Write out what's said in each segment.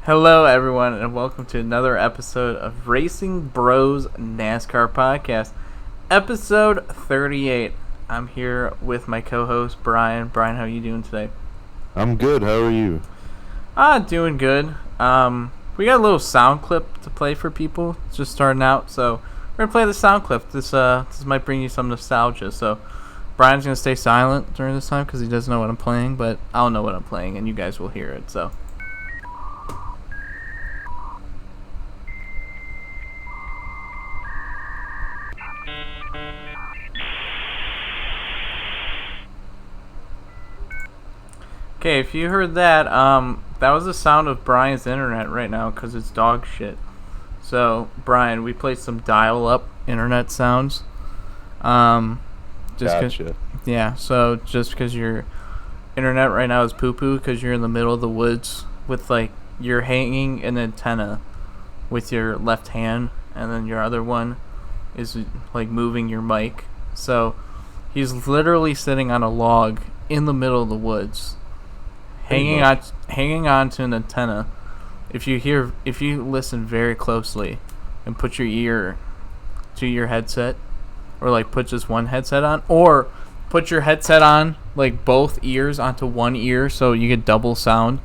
Hello, everyone, and welcome to another episode of Racing Bros NASCAR Podcast, episode 38. I'm here with my co-host, Brian. Brian, how are you doing today? I'm good. How are you? Doing good. We got a little sound clip to play for people, just starting out, so we're going to play the sound clip. This might bring you some nostalgia, so Brian's going to stay silent during this time because he doesn't know what I'm playing, but I'll know what I'm playing, and you guys will hear it, so... Okay, if you heard that, that was the sound of Brian's internet right now because it's dog shit. So, Brian, we played some dial-up internet sounds. Gotcha. Yeah, so just because your internet right now is poo-poo because you're in the middle of the woods with, like, you're hanging an antenna with your left hand, and then your other one is, like, moving your mic. So, he's literally sitting on a log in the middle of the woods. Hanging on to an antenna. If you listen very closely and put your ear to your headset, or like put just one headset on, or put your headset on like both ears onto one ear so you get double sound,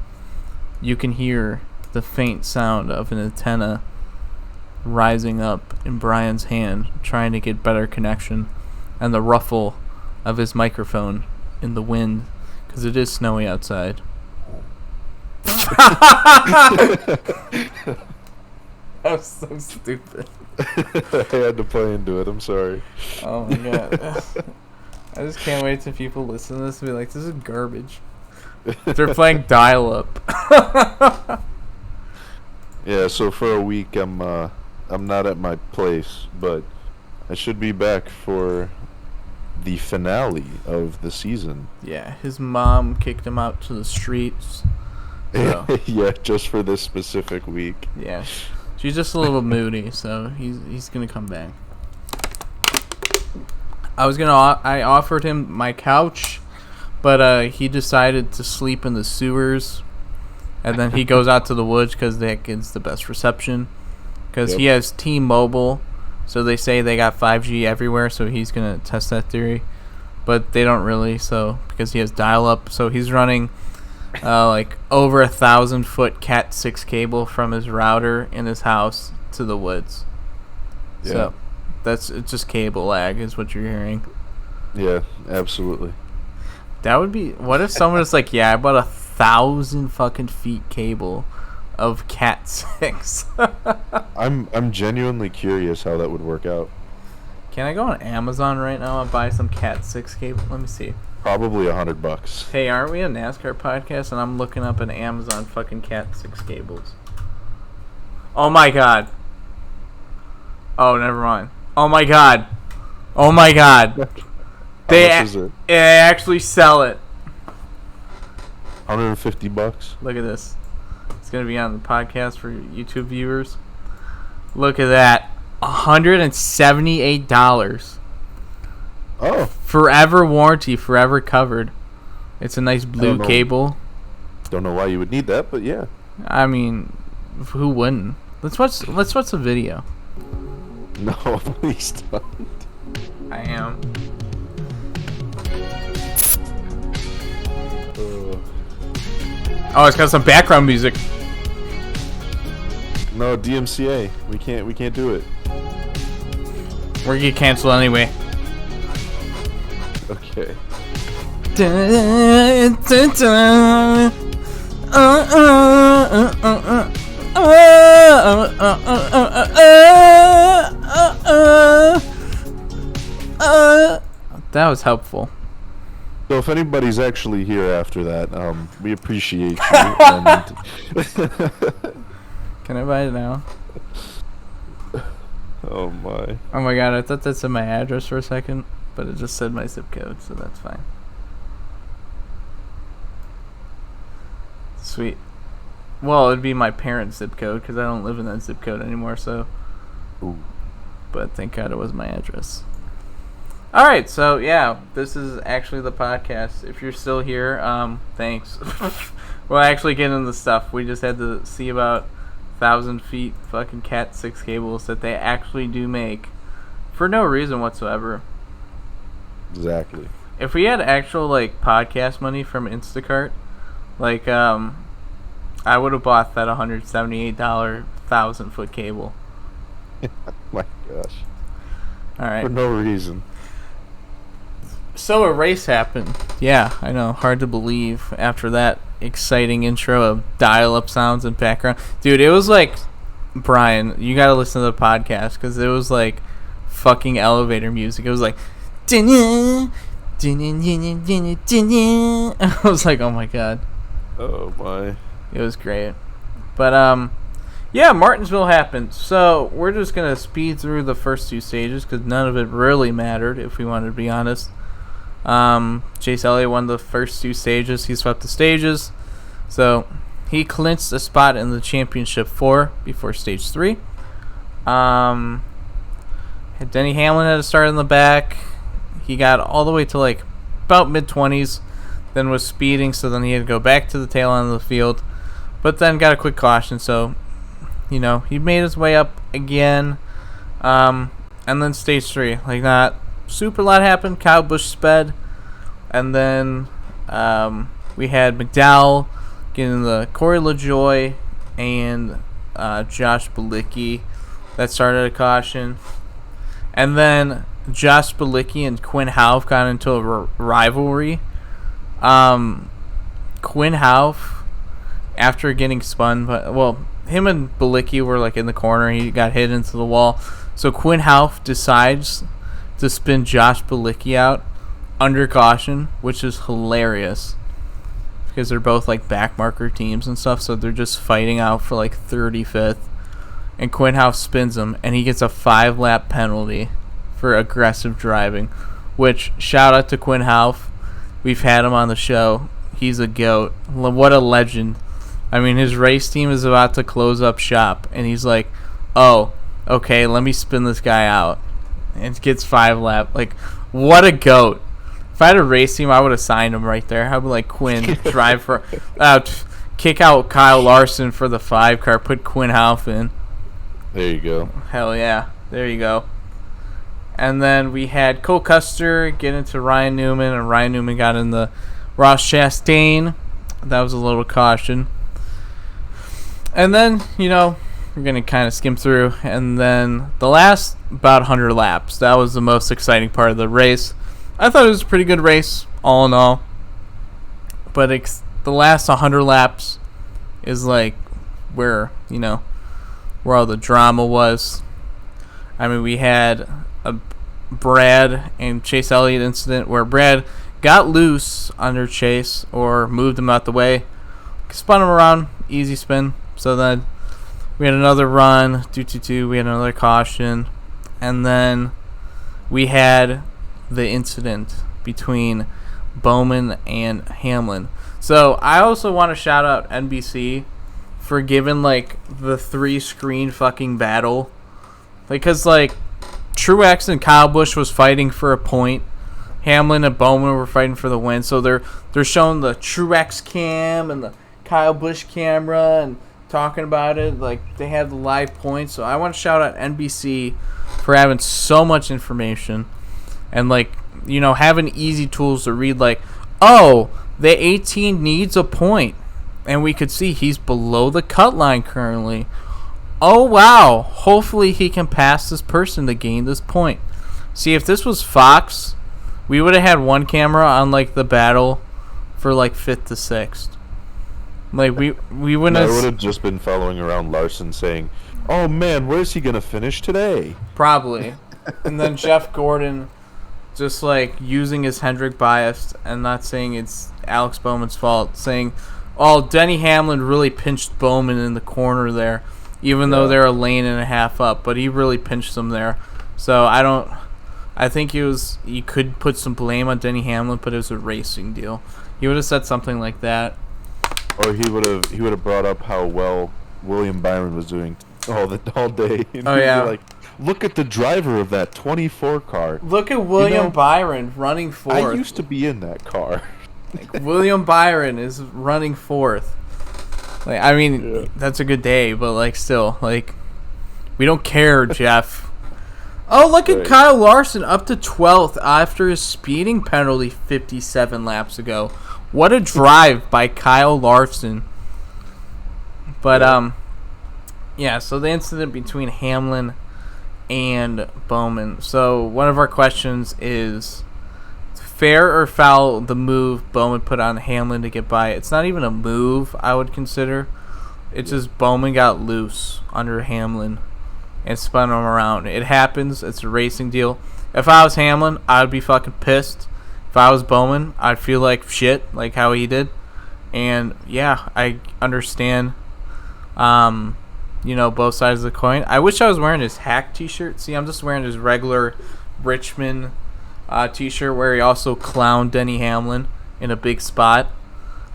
you can hear the faint sound of an antenna rising up in Brian's hand trying to get better connection, and the ruffle of his microphone in the wind because it is snowy outside. That was so stupid. I had to play into it. I'm sorry. Oh my god. I just can't wait till people listen to this and be like, this is garbage. They're playing dial-up. Yeah, so for a week I'm not at my place, but I should be back for the finale of the season. Yeah, his mom kicked him out to the streets. So, yeah, just for this specific week. yeah. She's just a little moody, so he's gonna come back. I offered him my couch, but he decided to sleep in the sewers, and then he goes out to the woods because that gets the best reception. Because he has T-Mobile, so they say they got 5G everywhere, so he's gonna test that theory, but they don't really. So because he has dial-up, so he's running like over 1,000-foot Cat 6 cable from his router in his house to the woods. Yeah. So it's just cable lag is what you're hearing. Yeah, absolutely. That would be... What if someone was like, yeah, I bought 1,000 fucking feet cable of Cat 6? I'm genuinely curious how that would work out. Can I go on Amazon right now and buy some Cat 6 cable? Let me see. Probably $100. Hey, aren't we a NASCAR podcast? And I'm looking up an Amazon fucking Cat 6 cables. Oh my god. Oh, never mind. Oh my god. Oh my god. How much is it? They actually sell it. $150. Look at this. It's going to be on the podcast for YouTube viewers. Look at that. $178. Oh. Forever warranty, forever covered. It's a nice blue cable. Don't know why you would need that, but yeah. I mean, who wouldn't? Let's watch the video. No, please don't. I am. Oh, it's got some background music. No, DMCA. We can't do it. We're gonna get canceled anyway. Okay. That was helpful. So if anybody's actually here after that, we appreciate you. And Can I buy it now? oh my. Oh my god, I thought that said my address for a second, but it just said my zip code, so that's fine. Sweet. Well, it'd be my parents' zip code because I don't live in that zip code anymore, so. Ooh. But thank God it was my address. Alright, so yeah, this is actually the podcast. If you're still here, thanks. We'll actually get into the stuff. We just had to see about 1,000 feet fucking Cat 6 cables that they actually do make for no reason whatsoever. Exactly. If we had actual like podcast money from Instacart, like I would have bought that $178 1,000-foot cable. My gosh. All right. For no reason. So a race happened. Yeah, I know. Hard to believe after that exciting intro of dial-up sounds and background. Dude, it was like, Brian, you got to listen to the podcast because it was like fucking elevator music. It was like, I was like, oh my god. Oh my. It was great. But, yeah, Martinsville happened. So we're just going to speed through the first two stages because none of it really mattered, if we wanted to be honest. Chase Elliott won the first two stages. He swept the stages. So he clinched a spot in the championship 4 before stage 3. Denny Hamlin had to start in the back. He got all the way to like about mid-20s, then was speeding, so then he had to go back to the tail end of the field, but then got a quick caution, so he made his way up again. And then stage 3, like not super lot happened. Kyle Busch sped, and then we had McDowell getting the Corey LaJoie and Josh Bilicki that started a caution, and then Josh Bilicki and Quinn Houff got into a rivalry. Quinn Houff, after getting spun, him and Bilicki were like in the corner. He got hit into the wall, so Quinn Houff decides to spin Josh Bilicki out under caution, which is hilarious because they're both like backmarker teams and stuff, so they're just fighting out for like 35th, and Quinn Houff spins him and he gets a 5-lap penalty for aggressive driving, which shout out to Quinn Houff. We've had him on the show. He's a GOAT. What a legend. I mean, his race team is about to close up shop and he's like, oh, okay, let me spin this guy out. And gets 5-lap. Like, what a GOAT. If I had a race team, I would have signed him right there. I'd be like, Quinn, drive for... kick out Kyle Larson for the 5 car. Put Quinn Houff in. There you go. Hell yeah. There you go. And then we had Cole Custer get into Ryan Newman, and Ryan Newman got in the Ross Chastain. That was a little caution. And then, we're going to kind of skim through. And then the last about 100 laps, that was the most exciting part of the race. I thought it was a pretty good race, all in all. But the last 100 laps is like where all the drama was. I mean, we had a Brad and Chase Elliott incident where Brad got loose under Chase or moved him out the way, spun him around, easy spin. So then we had another run, 2-2-2, we had another caution, and then we had the incident between Bowman and Hamlin. So I also want to shout out NBC for giving like the 3-screen fucking battle. Because like Truex and Kyle Busch was fighting for a point. Hamlin and Bowman were fighting for the win. So they're showing the Truex cam and the Kyle Busch camera and talking about it. Like they have the live points. So I want to shout out NBC for having so much information and like having easy tools to read. Like, oh, the 18 needs a point, and we could see he's below the cut line currently. Oh, wow. Hopefully he can pass this person to gain this point. See, if this was Fox, we would have had one camera on, like, the battle for, like, 5th to 6th. Like, we wouldn't have... I would have just been following around Larson saying, oh, man, where's he going to finish today? Probably. And then Jeff Gordon just, like, using his Hendrick bias and not saying it's Alex Bowman's fault, saying, oh, Denny Hamlin really pinched Bowman in the corner there. Even though they're a lane and a half up, but he really pinched them there. So I think you could put some blame on Denny Hamlin, but it was a racing deal. He would have said something like that. Or he would have brought up how well William Byron was doing all day. Oh yeah. Like, look at the driver of that 24 car. Look at William Byron running fourth. I used to be in that car. Like, William Byron is running fourth. Like, I mean, that's a good day, but like, still, like, we don't care, Jeff. Oh, look at Kyle Larson up to 12th after his speeding penalty 57 laps ago. What a drive by Kyle Larson. But yeah. So the incident between Hamlin and Bowman. So one of our questions is, fair or foul the move Bowman put on Hamlin to get by? It's not even a move, I would consider. It's just Bowman got loose under Hamlin and spun him around. It happens. It's a racing deal. If I was Hamlin, I'd be fucking pissed. If I was Bowman, I'd feel like shit, like how he did. And yeah, I understand, both sides of the coin. I wish I was wearing his hack t-shirt. See, I'm just wearing his regular Richmond t-shirt where he also clowned Denny Hamlin in a big spot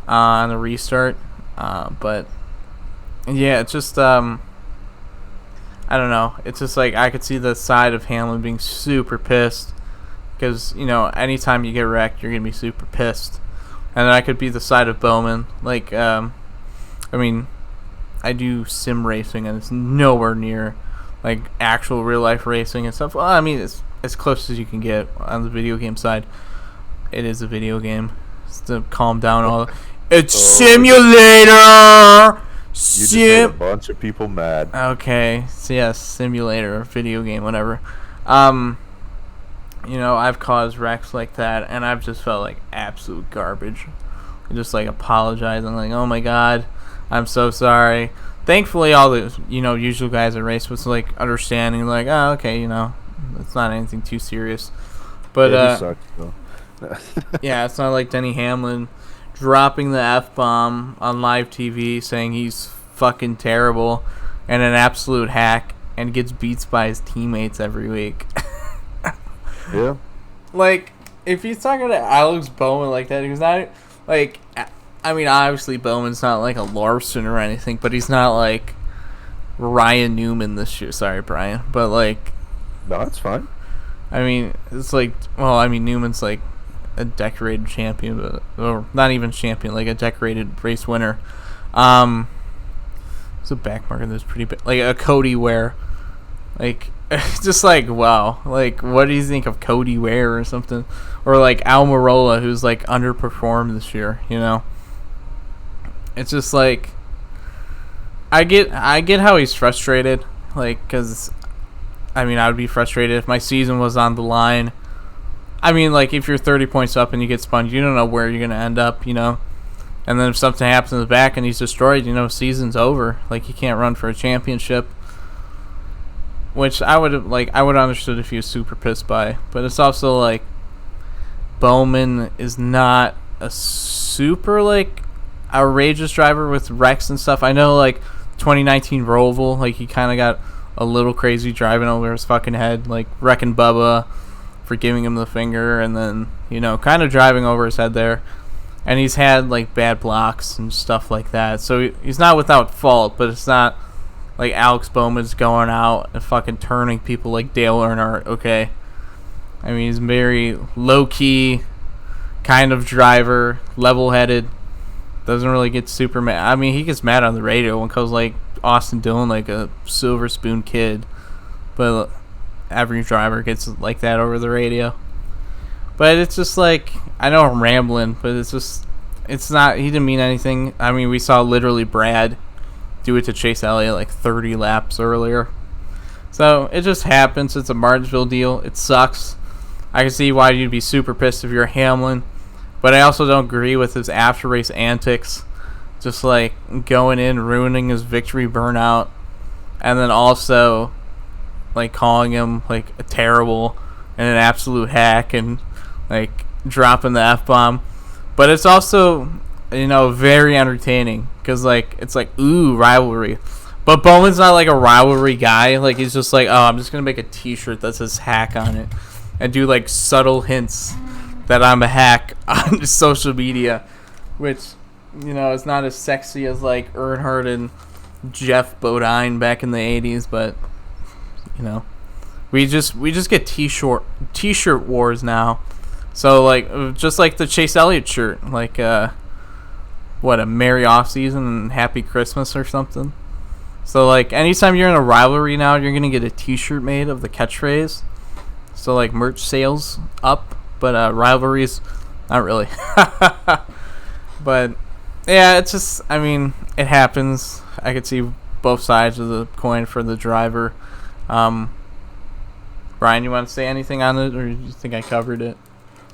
on the restart. But yeah, it's just I don't know. It's just like I could see the side of Hamlin being super pissed because, anytime you get wrecked, you're going to be super pissed. And then I could be the side of Bowman. Like, I do sim racing and it's nowhere near, like, actual real-life racing and stuff. Well, I mean, it's as close as you can get on the video game side. It is a video game. Just to calm down all. It's simulator! You just made a bunch of people mad. Okay, so yes, simulator, video game, whatever. I've caused wrecks like that, and I've just felt like absolute garbage. Just like apologizing, like, oh my god, I'm so sorry. Thankfully, all the usual guys at race was like understanding, like, oh, okay, it's not anything too serious. But he sucks, though. yeah, it's not like Denny Hamlin dropping the F-bomb on live TV saying he's fucking terrible and an absolute hack and gets beats by his teammates every week. Yeah. Like, if he's talking to Alex Bowman like that, he's not, like, I mean, obviously Bowman's not like a Larson or anything, but he's not like Ryan Newman this year. Sorry, Brian. But, like... No, that's fine. I mean, it's like... Well, I mean, Newman's like a decorated champion, but, or not even champion, like a decorated race winner. It's a back marker that's pretty big, like a Cody Ware, like just like wow, like what do you think of Cody Ware or something, or like Almirola who's like underperformed this year, It's just like I get how he's frustrated, like because I mean I would be frustrated if my season was on the line. I mean, like, if you're 30 points up and you get spun, you don't know where you're going to end up, And then if something happens in the back and he's destroyed, season's over. Like, he can't run for a championship. Which I would have understood if he was super pissed by. But it's also, like, Bowman is not a super, like, outrageous driver with wrecks and stuff. I know, like, 2019 Roval, like, he kind of got a little crazy driving over his fucking head. Like, wrecking Bubba for giving him the finger, and then, kind of driving over his head there. And he's had, like, bad blocks and stuff like that. So he's not without fault, but it's not like Alex Bowman's going out and fucking turning people like Dale Earnhardt, okay? I mean, he's very low-key kind of driver, level-headed, doesn't really get super mad. I mean, he gets mad on the radio when calls, like, Austin Dillon, like, a silver spoon kid. But average driver gets like that over the radio. But it's just like, I know I'm rambling, but it's not, he didn't mean anything. I mean, we saw literally Brad do it to Chase Elliott like 30 laps earlier. So it just happens. It's a Martinsville deal. It sucks. I can see why you'd be super pissed if you're Hamlin, but I also don't agree with his after race antics. Just like going in, ruining his victory burnout, and then also like calling him like a terrible and an absolute hack and like dropping the F-bomb. But it's also, very entertaining because like it's like, ooh, rivalry. But Bowman's not like a rivalry guy. Like he's just like, oh, I'm just gonna make a t-shirt that says hack on it and do like subtle hints that I'm a hack on social media, which is not as sexy as like Earnhardt and Jeff Bodine back in the 80s, but we just get t-shirt wars now. So like just like the Chase Elliott shirt, like what what, a merry off season and happy Christmas or something. So like anytime you're in a rivalry now, you're gonna get a T-shirt made of the catchphrase. So like merch sales up, but rivalries, not really. But yeah, it's just, I mean, it happens. I could see both sides of the coin for the driver. Brian, you want to say anything on it, or do you think I covered it?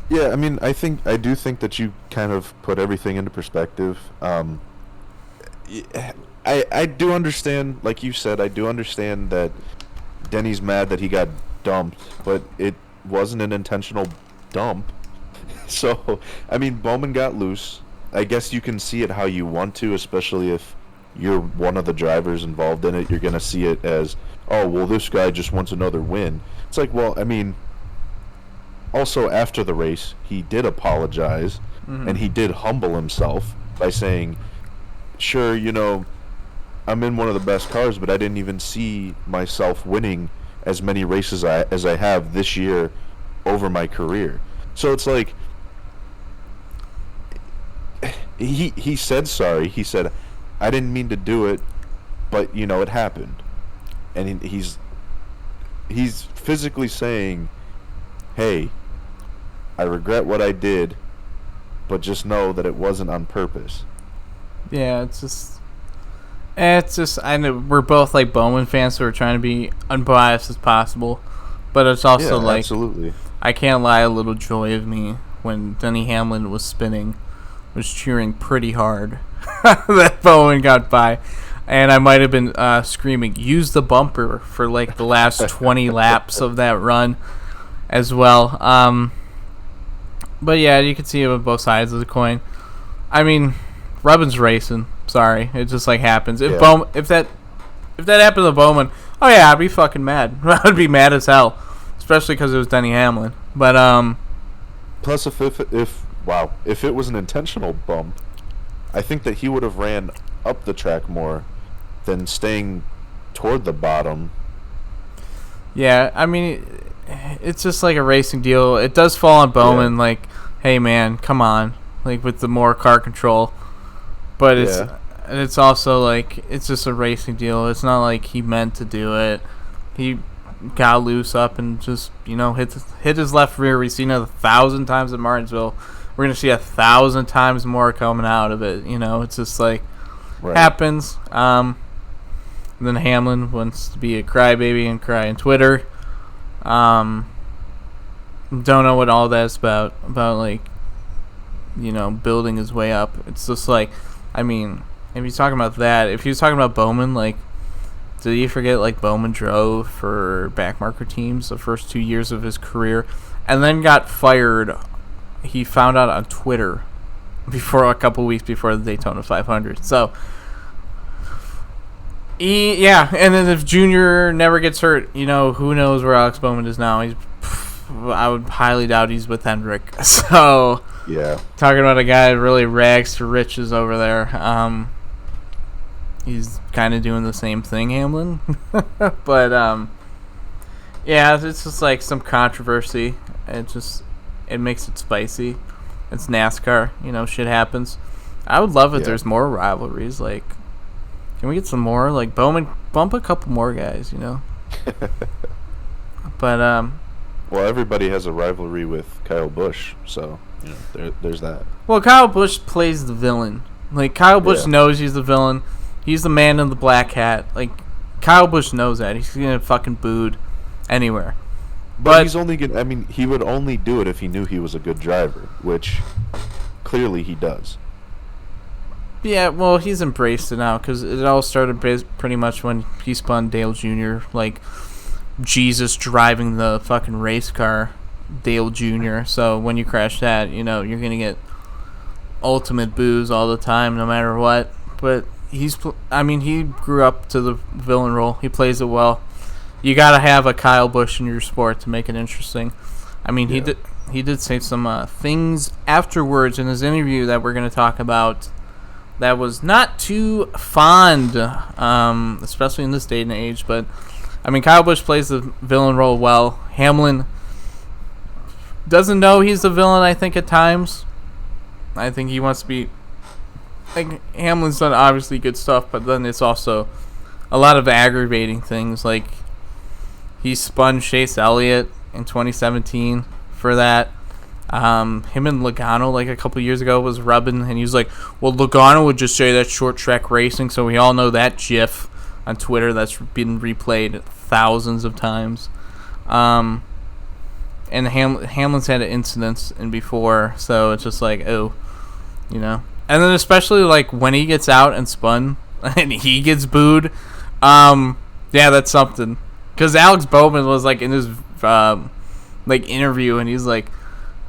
Yeah, I mean, I do think that you kind of put everything into perspective. I do understand, like you said, I do understand that Denny's mad that he got dumped, but it wasn't an intentional dump. So, I mean, Bowman got loose. I guess you can see it how you want to, especially if you're one of the drivers involved in it. You're going to see it as, oh, well, this guy just wants another win. It's like, well, I mean, also after the race, he did apologize, and he did humble himself by saying, sure, you know, I'm in one of the best cars, but I didn't even see myself winning as many races as I have this year over my career. So it's like, he said sorry. He said, I didn't mean to do it, but, you know, it happened. And he's physically saying, hey, I regret what I did, but just know that it wasn't on purpose. Yeah, it's just, I know we're both like Bowman fans, so we're trying to be unbiased as possible, but it's also like, absolutely. I can't lie, a little joy of me when Denny Hamlin was spinning was cheering pretty hard that Bowman got by, and I might have been screaming, use the bumper for like the last 20 laps of that run as well. But yeah, you can see it on both sides of the coin. I mean, Rubbin's racing. Sorry, it just like happens. If that happened to Bowman, oh yeah, I'd be fucking mad. I'd be mad as hell, especially because it was Denny Hamlin. But plus, if it was an intentional bump, I think that he would have ran up the track more than staying toward the bottom. Yeah, I mean, it's just like a racing deal. It does fall on Bowman, like, hey man, come on, like with the more car control. But it's also like, it's just a racing deal. It's not like he meant to do it. He got loose up and just, you know, hit his left rear. We've seen it 1,000 times at Martinsville. We're gonna see 1,000 times more coming out of it. You know, it's just like happens. And then Hamlin wants to be a crybaby and cry on Twitter. Don't know what all that's about like, you know, building his way up. It's just like, I mean, if he's talking about that, if he was talking about Bowman, like, did he forget, like, Bowman drove for backmarker teams the first 2 years of his career and then got fired? He found out on Twitter a couple weeks before the Daytona 500. So, and then if Junior never gets hurt, you know, who knows where Alex Bowman is now. I would highly doubt he's with Hendrick. So, yeah, talking about a guy that really rags to riches over there. He's kind of doing the same thing, Hamlin. But, yeah, it's just like some controversy. It makes it spicy. It's NASCAR, you know, shit happens. I would love if there's more rivalries. Like, can we get some more? Like, Bowman, bump a couple more guys, you know? But, well, everybody has a rivalry with Kyle Busch, so, you know, there's that. Well, Kyle Busch plays the villain. Like, Kyle Busch knows he's the villain. He's the man in the black hat. Like, Kyle Busch knows that. He's gonna fucking booed anywhere. But he's only gonna, I mean, he would only do it if he knew he was a good driver, which clearly he does. Yeah, well, he's embraced it now because it all started pretty much when he spun Dale Jr. Like, Jesus driving the fucking race car, Dale Jr. So when you crash that, you know, you're going to get ultimate boos all the time, no matter what. But he grew up to the villain role. He plays it well. You got to have a Kyle Busch in your sport to make it interesting. I mean, he did say some things afterwards in his interview that we're going to talk about that was not too fond, especially in this day and age. But, I mean, Kyle Busch plays the villain role well. Hamlin doesn't know he's the villain, I think, at times. I think he wants to be like Hamlin's done obviously good stuff, but then it's also a lot of aggravating things. Like he spun Chase Elliott in 2017 for that. Him and Logano like a couple years ago was rubbing, and he was like, "Well, Logano would just say that's short track racing," so we all know that GIF on Twitter that's been replayed thousands of times. And Hamlin's had incidents in before, so it's just like, oh, you know. And then especially like when he gets out and spun and he gets booed, yeah, that's something. Because Alex Bowman was like in his like interview, and he's like,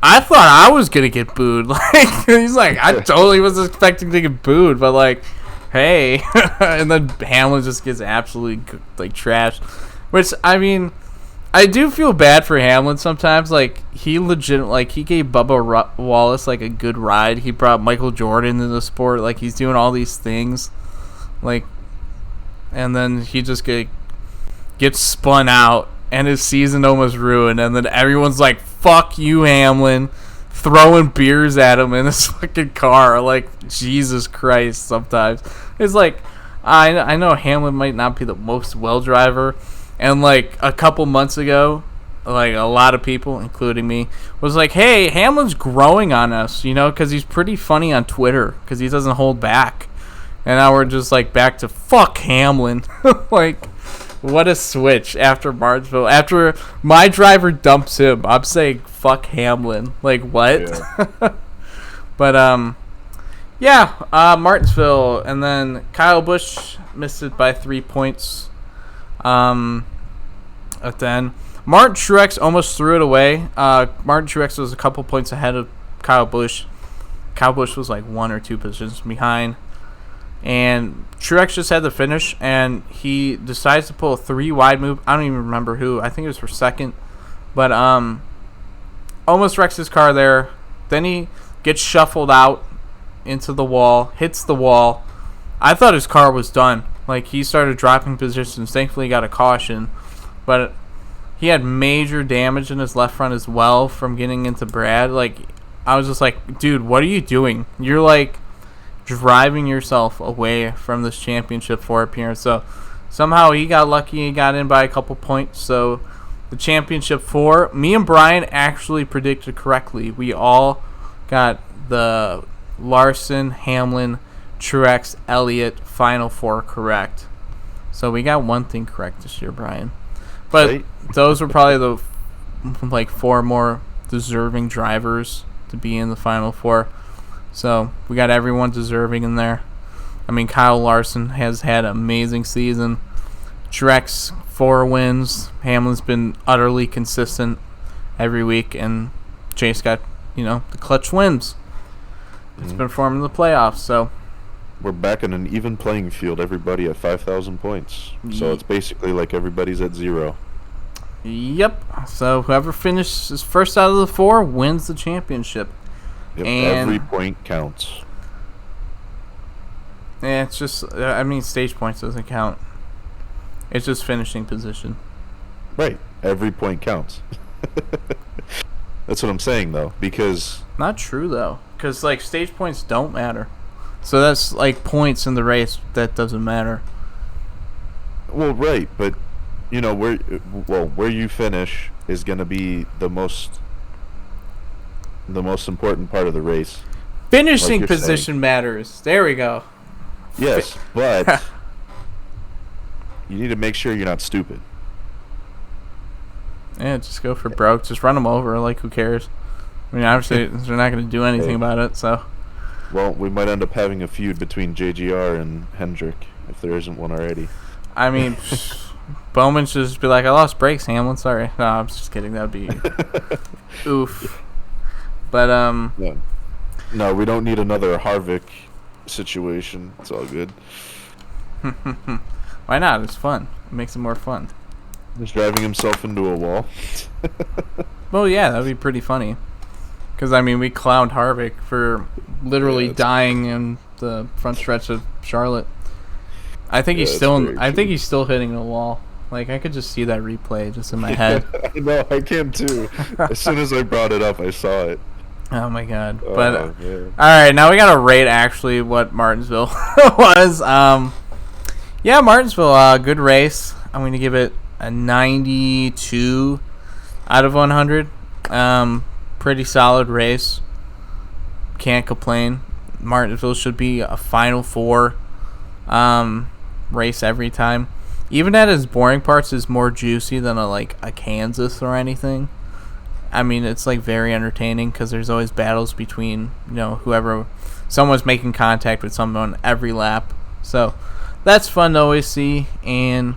I thought I was gonna get booed. Like he's like, I totally was expecting to get booed, but like, hey, and then Hamlin just gets absolutely like trashed. Which I mean, I do feel bad for Hamlin sometimes. Like he he gave Bubba Wallace like a good ride. He brought Michael Jordan into the sport. Like he's doing all these things, like, and then he just gets spun out. And his season almost ruined, and then everyone's like, "Fuck you, Hamlin," throwing beers at him in his fucking car. Like, Jesus Christ! Sometimes it's like, I know Hamlin might not be the most well driver, and like a couple months ago, like a lot of people, including me, was like, "Hey, Hamlin's growing on us," you know, because he's pretty funny on Twitter because he doesn't hold back. And now we're just like back to fuck Hamlin, like. What a switch after Martinsville. After my driver dumps him, I'm saying fuck Hamlin. Like what? Yeah. But yeah, Martinsville, and then Kyle Busch missed it by 3 points. At the end, Martin Truex almost threw it away. Martin Truex was a couple points ahead of Kyle Busch. Kyle Busch was like 1 or 2 positions behind. And Truex just had the finish, and he decides to pull a 3 wide move. I don't even remember who. I think it was for second. But almost wrecks his car there. Then he gets shuffled out into the wall, hits the wall. I thought his car was done. Like, he started dropping positions. Thankfully, he got a caution. But he had major damage in his left front as well from getting into Brad. Like, I was just like, dude, what are you doing? You're like driving yourself away from this championship 4 appearance. So somehow he got lucky and got in by a couple points. So the championship 4, me and Brian actually predicted correctly. We all got the Larson, Hamlin, Truex, Elliott final 4 correct. So we got one thing correct this year, Brian. But those were probably the like 4 more deserving drivers to be in the final 4. So we got everyone deserving in there. I mean, Kyle Larson has had an amazing season. Truex 4 wins. Hamlin's been utterly consistent every week, and Chase got, the clutch wins. It's been forming the playoffs, so we're back in an even playing field. Everybody at 5,000 points. So it's basically like everybody's at 0. Yep. So whoever finishes first out of the 4 wins the championship. Yep, and every point counts. Yeah, it's just, stage points doesn't count. It's just finishing position. Right. Every point counts. That's what I'm saying, though, because... Not true, though, because, like, stage points don't matter. So that's, like, points in the race that doesn't matter. Well, right, but, where you finish is going to be the most important part of the race. Finishing like position matters. There we go. Yes, but you need to make sure you're not stupid. Yeah, just go for broke. Just run them over. Like, who cares? I mean, obviously, they're not going to do anything about it, so. Well, we might end up having a feud between JGR and Hendrick, if there isn't one already. I mean, Bowman should just be like, I lost brakes, Hamlin. Sorry. No, I'm just kidding. That would be oof. But, yeah. No, we don't need another Harvick situation. It's all good. Why not? It's fun. It makes it more fun. He's driving himself into a wall. Well, yeah, that would be pretty funny. Because, we clowned Harvick for literally dying in the front stretch of Charlotte. I think he's still hitting the wall. Like, I could just see that replay just in my head. I know, I can too. As soon as I brought it up, I saw it. Oh my god. But Oh man. all right, now we gotta rate actually what Martinsville was. Yeah, Martinsville, good race. I'm gonna give it a 92 out of 100. Pretty solid race. Can't complain. Martinsville should be a Final Four race every time. Even at its boring parts, is more juicy than a Kansas or anything. I mean, it's like very entertaining because there's always battles between whoever, someone's making contact with someone every lap. So that's fun to always see, and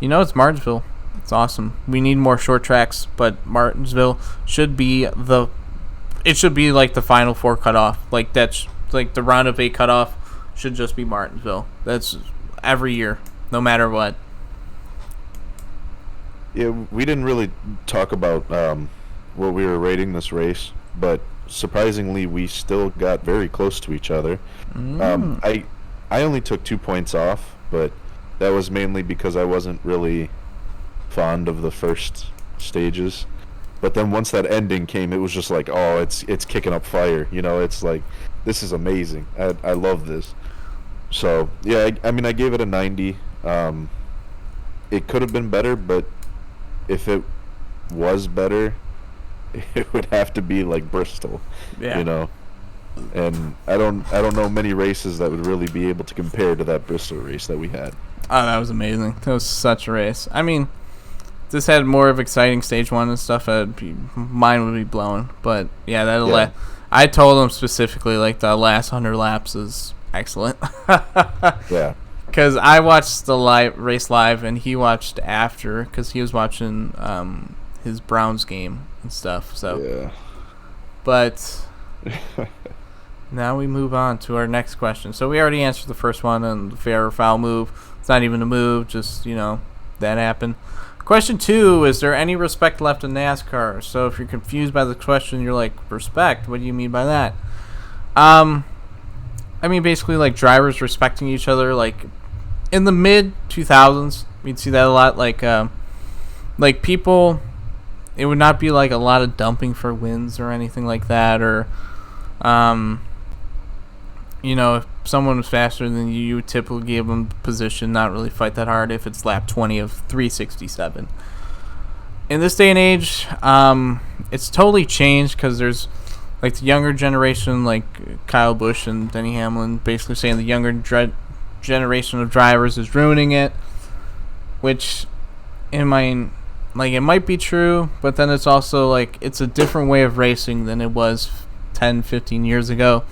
it's Martinsville. It's awesome. We need more short tracks, but Martinsville should be it should be like the Final Four cutoff. Like that's like the round of 8 cutoff should just be Martinsville. That's every year, no matter what. Yeah, we didn't really talk about what we were rating this race, but surprisingly, we still got very close to each other. I only took 2 points off, but that was mainly because I wasn't really fond of the first stages. But then once that ending came, it was just like, oh, it's kicking up fire. It's like, this is amazing. I love this. So yeah, I mean, I gave it a 90. It could have been better, but if it was better, it would have to be like Bristol. Yeah. And I don't know many races that would really be able to compare to that Bristol race that we had. Oh, that was amazing. That was such a race. I mean, this had more of exciting stage 1 and stuff. Mine would be blown. But yeah, I told him specifically like the last 100 laps is excellent. Yeah. Because I watched the race live and he watched after because he was watching his Browns game and stuff. So yeah. But now we move on to our next question. So we already answered the first one on the fair or foul move. It's not even a move, just that happened. Question 2, is there any respect left in NASCAR? So if you're confused by the question, you're like, respect? What do you mean by that? I mean, basically, like, drivers respecting each other. Like, in the mid-2000s, we'd see that a lot. Like people, it would not be, like, a lot of dumping for wins or anything like that. Or, if someone was faster than you, you would typically give them position, not really fight that hard if it's lap 20 of 367. In this day and age, it's totally changed because there's like the younger generation, like Kyle Busch and Denny Hamlin, basically saying the younger generation of drivers is ruining it, which it might be true, but then it's also like it's a different way of racing than it was 10, 15 years ago.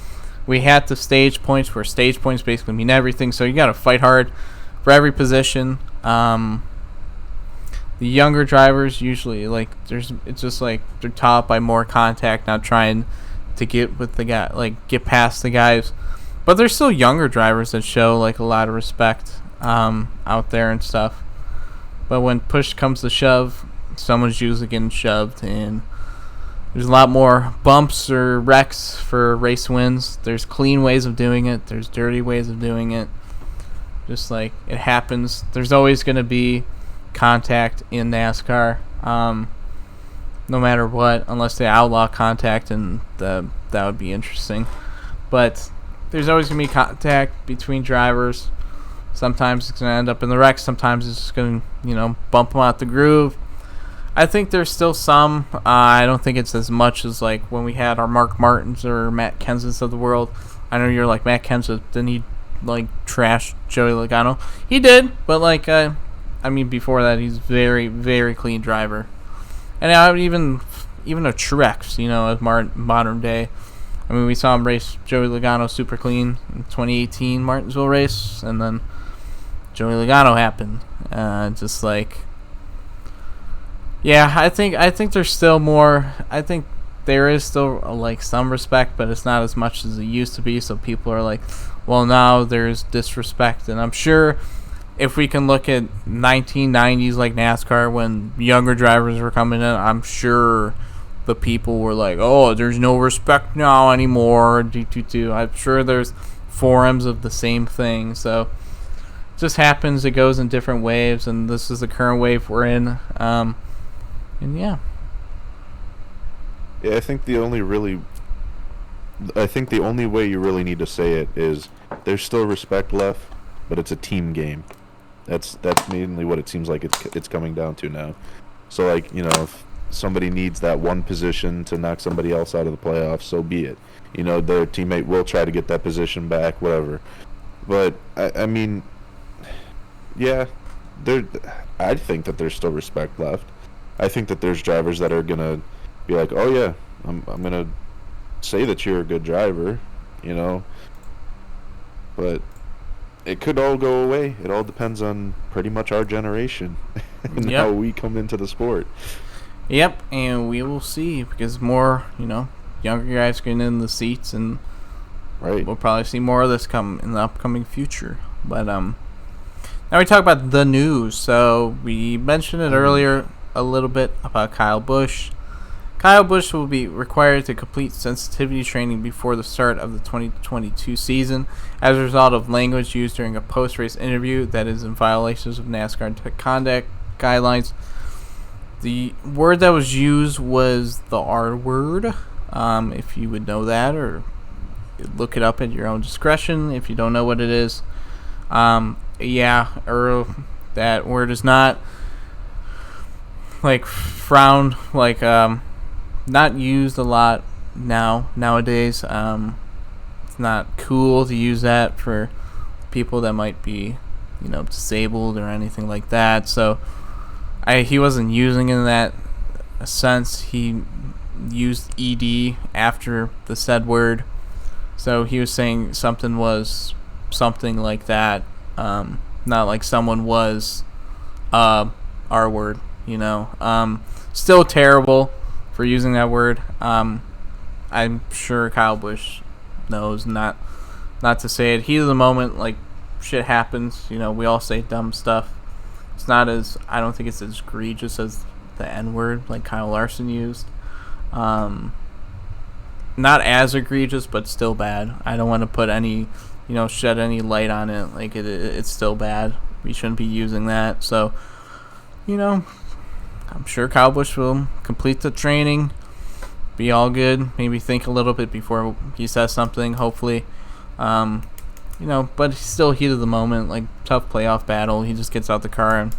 We had the stage points where stage points basically mean everything, so you got to fight hard for every position. The younger drivers usually it's just like they're taught by more contact, not trying to get with the guy, like get past the guys. But there's still younger drivers that show like a lot of respect out there and stuff. But when push comes to shove, someone's usually getting shoved, and there's a lot more bumps or wrecks for race wins. There's clean ways of doing it. There's dirty ways of doing it. Just like it happens. There's always going to be contact in NASCAR, no matter what, unless they outlaw contact, and that would be interesting. But there's always going to be contact between drivers. Sometimes it's going to end up in the wreck. Sometimes it's just going to, bump them out the groove. I think there's still some. I don't think it's as much as like when we had our Mark Martins or Matt Kenseths of the world. I know you're like, Matt Kenseth, didn't he like trash Joey Logano? He did, but like before that, he's very, very clean driver. And I would even a Truex, as modern day. I mean, we saw him race Joey Logano super clean in 2018 Martinsville race, and then Joey Logano happened. Just like. Yeah, I think there's still more. I think there is still like some respect, but it's not as much as it used to be. So people are like, well, now there's disrespect, and I'm sure if we can look at 1990s like NASCAR when younger drivers were coming in, I'm sure the people were like, oh, there's no respect now anymore. I'm sure there's forums of the same thing. So it just happens. It goes in different waves, and this is the current wave we're in. And yeah. Yeah, I think the only way you really need to say it is there's still respect left, but it's a team game. That's mainly what it seems like it's coming down to now. So like, if somebody needs that one position to knock somebody else out of the playoffs, so be it. Their teammate will try to get that position back, whatever. But I mean, yeah, there. I think that there's still respect left. I think that there's drivers that are gonna be like, oh yeah, I'm gonna say that you're a good driver, you know. But it could all go away. It all depends on pretty much our generation and Yep. how we come into the sport. Yep, and we will see because more, younger guys getting in the seats, and Right. we'll probably see more of this come in the upcoming future. But now we talk about the news. So we mentioned it earlier a little bit about Kyle Busch. Kyle Busch will be required to complete sensitivity training before the start of the 2022 season as a result of language used during a post-race interview that is in violations of NASCAR conduct guidelines. The word that was used was the R word, if you would know that, or look it up at your own discretion if you don't know what it is. That word is not frowned, not used a lot nowadays. It's not cool to use that for people that might be, disabled or anything like that. So he wasn't using it in that sense. He used ed after the said word. So he was saying something was something like that. Not like someone was our word, Still terrible for using that word. I'm sure Kyle Busch knows not to say it. Heat of the moment, shit happens. We all say dumb stuff. It's not as, I don't think it's as egregious as the N word like Kyle Larson used. Not as egregious, but still bad. I don't want to put any, shed any light on it. It's still bad. We shouldn't be using that. So, I'm sure Kyle Busch will complete the training, be all good, maybe think a little bit before he says something, hopefully. But he's still heat of the moment, tough playoff battle. He just gets out the car and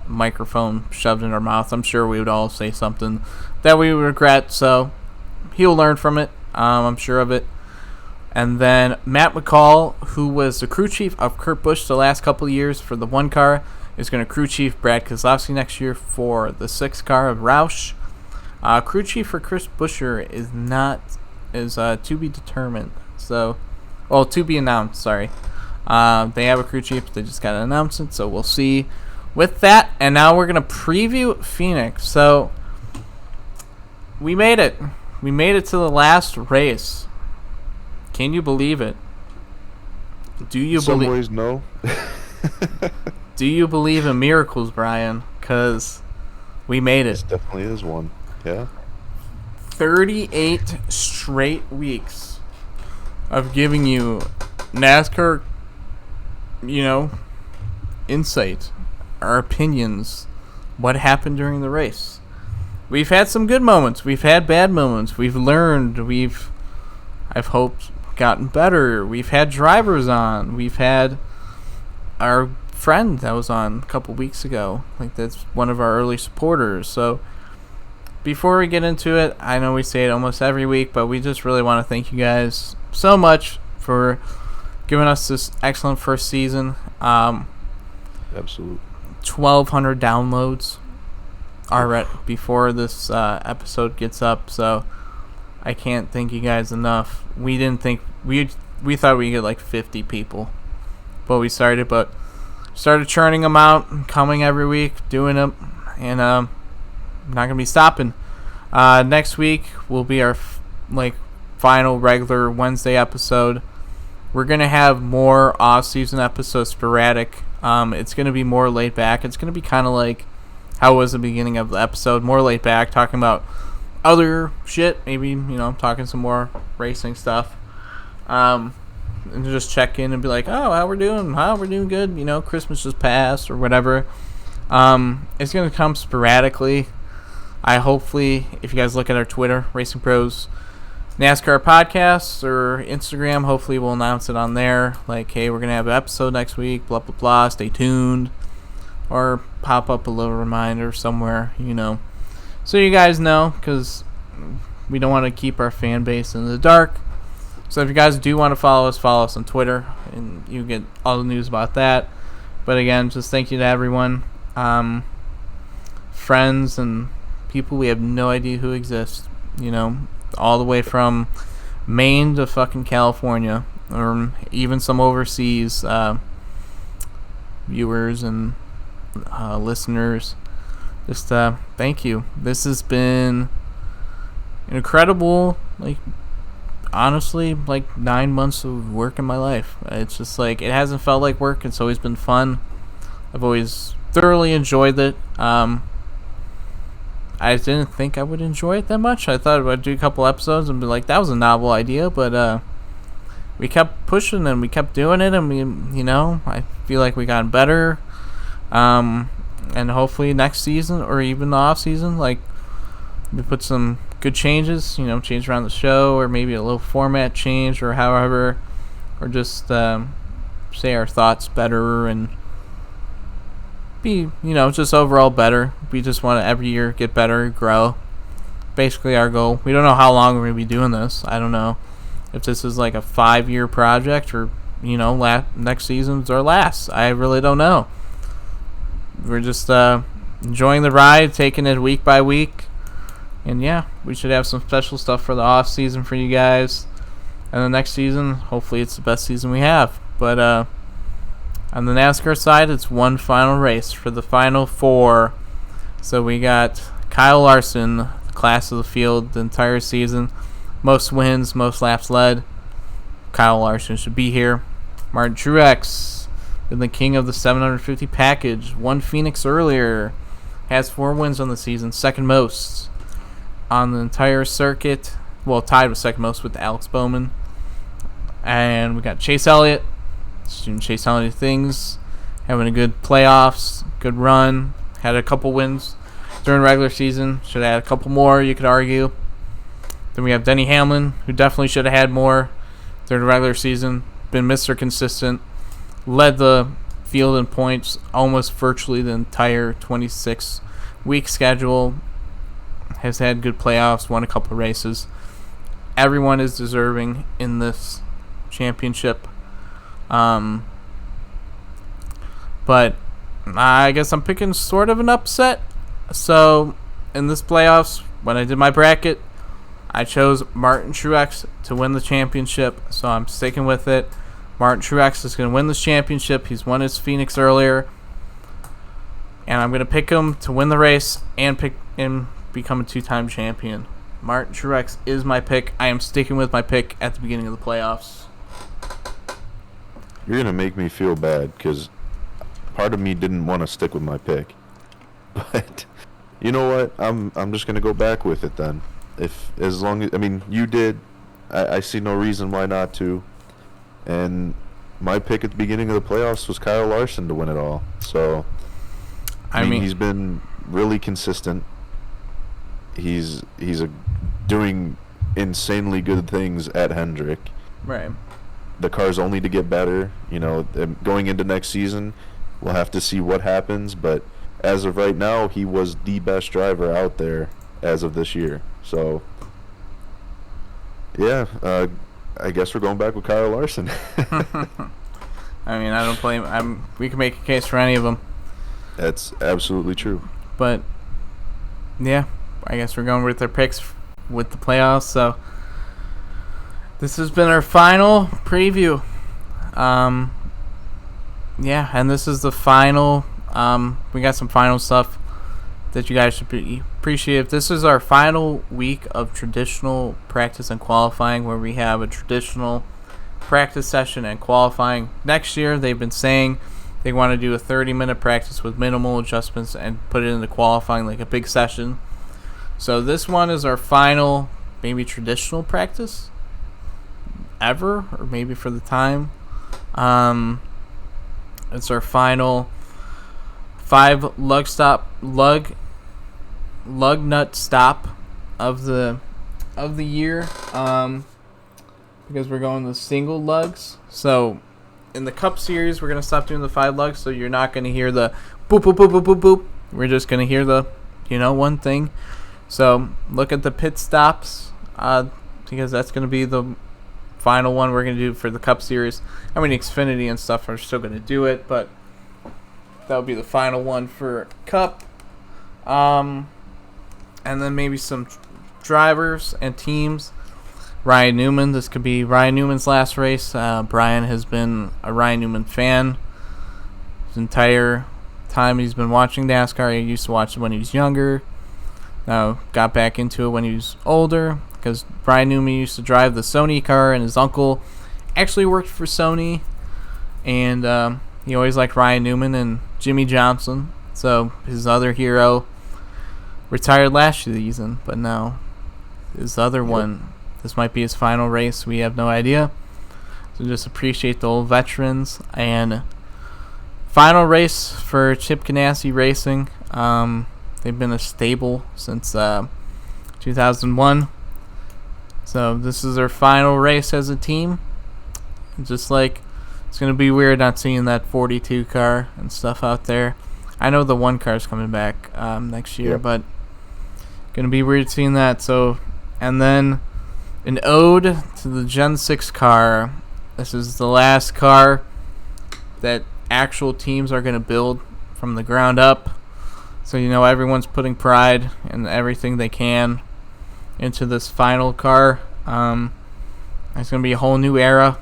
microphone shoved in our mouth. I'm sure we would all say something that we would regret, so he'll learn from it. I'm sure of it. And then Matt McCall, who was the crew chief of Kurt Busch the last couple of years for the 1 car, is going to crew chief Brad Keselowski next year for the 6 car of Roush. Crew chief for Chris Buescher is to be determined. So, to be announced. Sorry, they have a crew chief. They just got to announce it. So we'll see with that. And now we're going to preview Phoenix. So we made it. We made it to the last race. Can you believe it? Do you Some believe? ways, no. Do you believe in miracles, Brian? Because we made This it. definitely is one. Yeah. 38 straight weeks of giving you NASCAR, insight, our opinions, what happened during the race. We've had some good moments. We've had bad moments. We've learned. I've hoped, gotten better. We've had drivers on. We've had our friend that was on a couple weeks ago. That's one of our early supporters. So before we get into it, I know we say it almost every week, but we just really want to thank you guys so much for giving us this excellent first season. Absolutely. 1,200 downloads already before this episode gets up, so I can't thank you guys enough. We didn't think we thought we'd get 50 people, but we started churning them out, coming every week, doing them, and not gonna be stopping. Next week will be our final regular Wednesday episode. We're gonna have more off-season episodes sporadic. It's gonna be more laid back. It's gonna be kind of like how it was the beginning of the episode, more laid back, talking about other shit. Maybe talking some more racing stuff. And just check in and be like, oh, how we're doing good. Christmas just passed or whatever. It's gonna come sporadically. Hopefully, if you guys look at our Twitter, Racing Pros NASCAR podcasts or Instagram, hopefully we'll announce it on there. Like, hey, we're going to have an episode next week, blah, blah, blah, stay tuned. Or pop up a little reminder somewhere, So you guys know, because we don't want to keep our fan base in the dark. So if you guys do want to follow us on Twitter, and you get all the news about that. But again, just thank you to everyone. Friends and people we have no idea who exist, all the way from Maine to fucking California, or even some overseas viewers and listeners. Just thank you. This has been an incredible, honestly, 9 months of work in my life. It's just it hasn't felt like work. It's always been fun. I've always thoroughly enjoyed it. I didn't think I would enjoy it that much. I thought I'd do a couple episodes and be like, that was a novel idea, but we kept pushing and we kept doing it, and I feel like we got better. And hopefully next season or even the off season, we put some good changes, change around the show, or maybe a little format change, or however, or just say our thoughts better and be, just overall better. We just want to every year get better, grow. Basically our goal. We don't know how long we're going to be doing this. I don't know if this is a 5-year project, or, next season's our last. I really don't know. We're just enjoying the ride, taking it week by week. And yeah, we should have some special stuff for the off season for you guys. And the next season, hopefully it's the best season we have. But on the NASCAR side, it's one final race for the final 4. So we got Kyle Larson, the class of the field the entire season. Most wins, most laps led. Kyle Larson should be here. Martin Truex, been the king of the 750 package. Won Phoenix earlier. Has 4 wins on the season, second most on the entire circuit. Well, tied with second most with Alex Bowman. And we got Chase Elliott. Doing Chase Elliott things. Having a good playoffs. Good run. Had a couple wins during regular season. Should have had a couple more, you could argue. Then we have Denny Hamlin, who definitely should have had more during the regular season. Been Mr. Consistent. Led the field in points almost virtually the entire 26-week schedule. Has had good playoffs, won a couple races. Everyone is deserving in this championship. But I guess I'm picking sort of an upset. So in this playoffs, when I did my bracket, I chose Martin Truex to win the championship. So I'm sticking with it. Martin Truex is going to win this championship. He's won his Phoenix earlier. And I'm going to pick him to win the race and pick him become a 2-time champion. Martin Truex is my pick. I am sticking with my pick at the beginning of the playoffs. You're going to make me feel bad because part of me didn't want to stick with my pick. But you know what? I'm just going to go back with it then. As long as you did, I see no reason why not to. And my pick at the beginning of the playoffs was Kyle Larson to win it all. So I mean he's been really consistent. He's doing insanely good things at Hendrick. Right. The car's only to get better. Going into next season, we'll have to see what happens. But as of right now, he was the best driver out there as of this year. So, yeah, I guess we're going back with Kyle Larson. I don't blame. We can make a case for any of them. That's absolutely true. But yeah, I guess we're going with their picks with the playoffs. So this has been our final preview. Yeah, and this is the final. We got some final stuff that you guys should appreciate. This is our final week of traditional practice and qualifying, where we have a traditional practice session and qualifying. Next year, they've been saying they want to do a 30-minute practice with minimal adjustments and put it into qualifying like a big session. So this one is our final, maybe traditional practice ever, or maybe for the time. It's our final 5 lug lug nut stop of the year, because we're going to single lugs. So in the Cup Series, we're gonna stop doing the 5 lugs, so you're not gonna hear the boop boop boop boop boop boop. We're just gonna hear the one thing. So look at the pit stops, because that's gonna be the final one we're going to do for the Cup Series. I mean, Xfinity and stuff are still going to do it, but that'll be the final one for Cup. And then maybe some drivers and teams. Ryan Newman. This could be Ryan Newman's last race. Brian has been a Ryan Newman fan his entire time he's been watching NASCAR. He used to watch it when he was younger. Now got back into it when he was older, because Brian Newman used to drive the Sony car, and his uncle actually worked for Sony, and he always liked Ryan Newman and Jimmy Johnson. So his other hero retired last season, but now his other one, this might be his final race. We have no idea. So just appreciate the old veterans. And final race for Chip Ganassi Racing. They've been a stable since 2001. So this is their final race as a team. Just like, it's going to be weird not seeing that 42 car and stuff out there. I know the 1 car is coming back next year, but going to be weird seeing that. So, and then an ode to the Gen 6 car. This is the last car that actual teams are going to build from the ground up. So, everyone's putting pride and everything they can into this final car. It's going to be a whole new era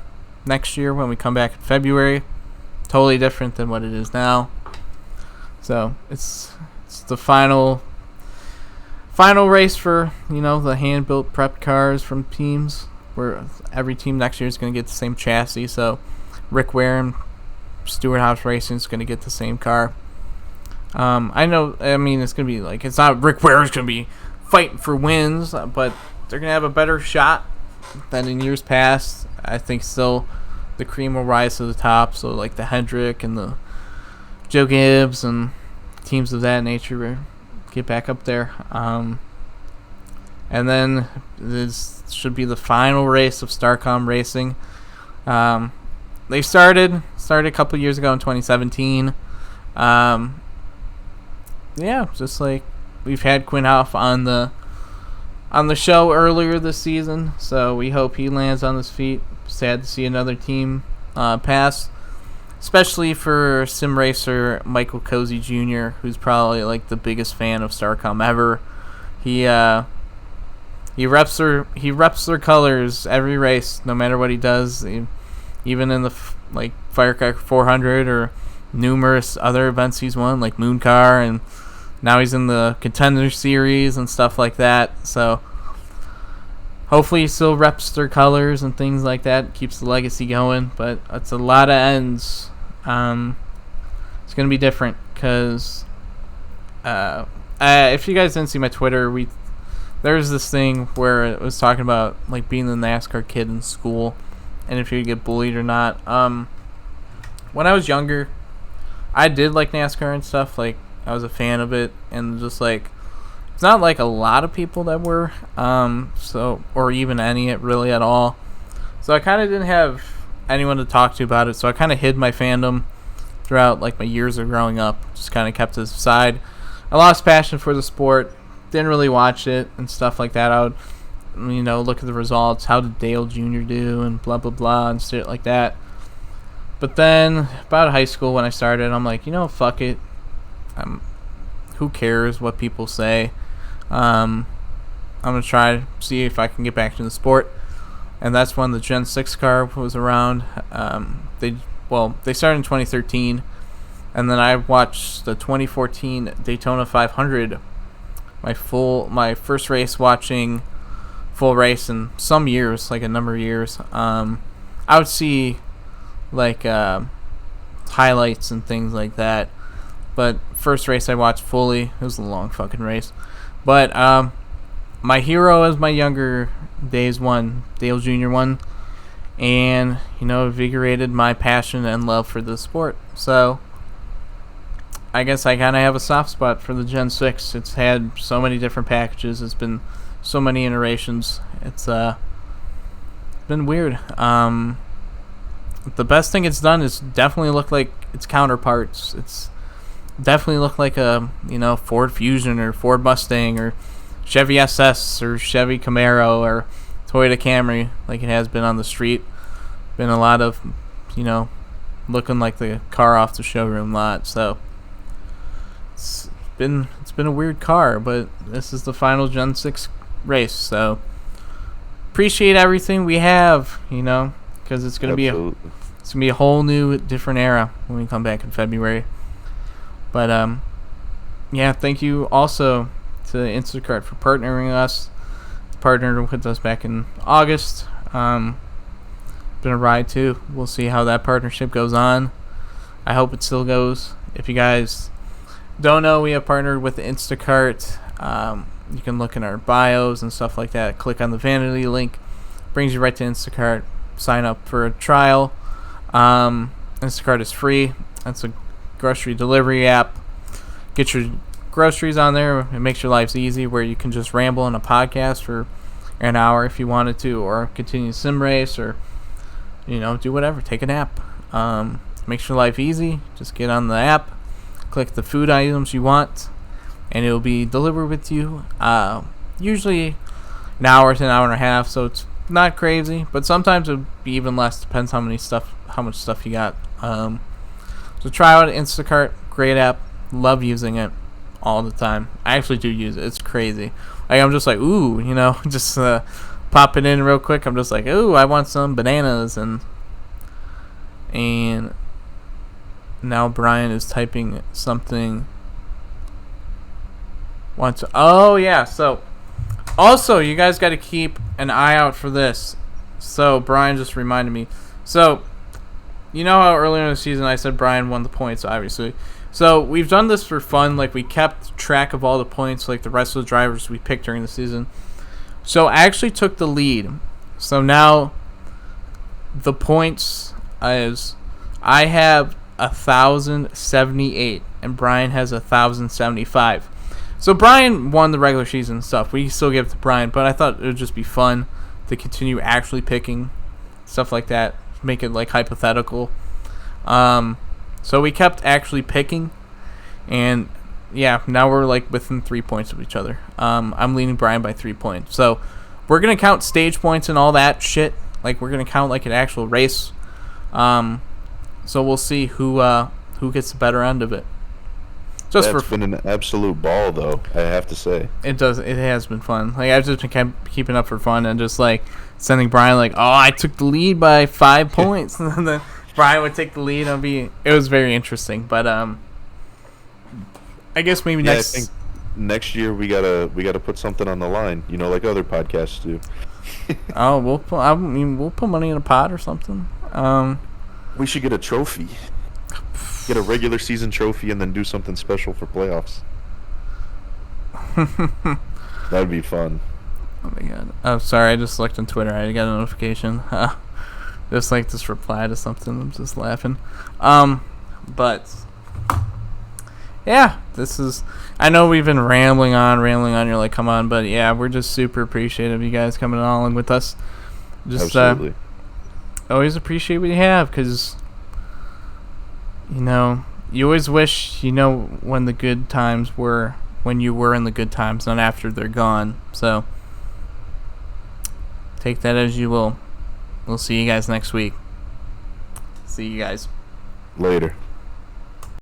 next year when we come back in February. Totally different than what it is now. So, it's the final race for, the hand-built prep cars from teams, where every team next year is going to get the same chassis. So, Rick Ware and Stewart House Racing is going to get the same car. It's going to be like, it's not Rick Ware is going to be fighting for wins, but they're going to have a better shot than in years past. I think still the cream will rise to the top. So, like the Hendrick and the Joe Gibbs and teams of that nature will get back up there. And then this should be the final race of Starcom Racing. They started a couple years ago in 2017. Just like we've had Quinn Hoff on the show earlier this season, so we hope he lands on his feet. Sad to see another team pass, especially for sim racer Michael Cozy Jr., who's probably like the biggest fan of Starcom ever. He reps their colors every race, no matter what he does. Even in the Firecracker 400 or numerous other events he's won, like Moon Car, and now he's in the Contender Series and stuff like that. So hopefully he still reps their colors and things like that, keeps the legacy going. But it's a lot of ends. It's going to be different because if you guys didn't see my Twitter, there was this thing where it was talking about like being the NASCAR kid in school and if you get bullied or not. When I was younger, I did like NASCAR and stuff. Like, I was a fan of it, and just like, it's not like a lot of people that were, or even any really at all. So I kind of didn't have anyone to talk to about it. So I kind of hid my fandom throughout like my years of growing up. Just kind of kept it aside. I lost passion for the sport. Didn't really watch it and stuff like that. I would, look at the results. How did Dale Jr. do and blah blah blah and shit like that. But then, about high school when I started, I'm like, fuck it. Who cares what people say? I'm going to try to see if I can get back to the sport. And that's when the Gen 6 car was around. They started in 2013. And then I watched the 2014 Daytona 500. My first race watching full race in some years, like a number of years. I would see like highlights and things like that, but first race I watched fully. It was a long fucking race, but my hero as my younger days won. Dale Jr. won, and invigorated my passion and love for the sport. So I guess I kind of have a soft spot for the Gen 6. It's had so many different packages. It's been so many iterations. It's been weird. The best thing it's done is definitely look like its counterparts. It's definitely look like a Ford Fusion or Ford Mustang or Chevy SS or Chevy Camaro or Toyota Camry, like it has been on the street. Been a lot of looking like the car off the showroom lot. So it's been a weird car, but this is the final Gen 6 race. So appreciate everything we have, because it's gonna be a whole new different era when we come back in February. But yeah, thank you also to Instacart for partnering us. Partnered with us back in August. Been a ride too. We'll see how that partnership goes on. I hope it still goes. If you guys don't know, we have partnered with Instacart. You can look in our bios and stuff like that. Click on the vanity link. Brings you right to Instacart. Sign up for a trial. Instacart is free. That's a grocery delivery app. Get your groceries on there. It makes your lives easy, where you can just ramble on a podcast for an hour if you wanted to, or continue sim race, or do whatever. Take a nap. Makes your life easy. Just get on the app, click the food items you want, and it'll be delivered with you. Usually an hour to an hour and a half, so it's not crazy, but sometimes it'll be even less. Depends how much stuff you got. So try out Instacart. Great app. Love using it all the time. I actually do use it. It's crazy. Like, I'm just like, ooh, just pop it in real quick. I'm just like, ooh, I want some bananas, and now Brian is typing something. Oh yeah. So also, you guys got to keep an eye out for this. So Brian just reminded me. So how earlier in the season I said Brian won the points, obviously. So we've done this for fun. Like, we kept track of all the points, like the rest of the drivers we picked during the season. So I actually took the lead. So now the points is I have 1,078 and Brian has 1,075. So Brian won the regular season stuff. We still give it to Brian, but I thought it would just be fun to continue actually picking stuff like that. Make it like hypothetical. So we kept actually picking, and yeah, now we're like within 3 points of each other. I'm leading Brian by 3 points. So we're gonna count stage points and all that shit. Like, we're gonna count like an actual race. So we'll see who gets the better end of it. That's been an absolute ball, though, I have to say. It has been fun. Like, I've just been keeping up for fun and just like sending Brian like, oh, I took the lead by 5 points, and then Brian would take the lead. It was very interesting. But I guess maybe I think next year we gotta put something on the line, like other podcasts do. Oh, we'll put money in a pot or something. We should get a trophy. Get a regular season trophy and then do something special for playoffs. That'd be fun. Oh my god. Oh, sorry, I just looked on Twitter. I got a notification. Just like this reply to something. I'm just laughing. But yeah, I know we've been rambling on. You're like, come on, but yeah, we're just super appreciative of you guys coming along with us. Just absolutely. Always appreciate what you have, because you always wish when the good times were when you were in the good times, not after they're gone. So take that as you will. We'll see you guys next week. See you guys later.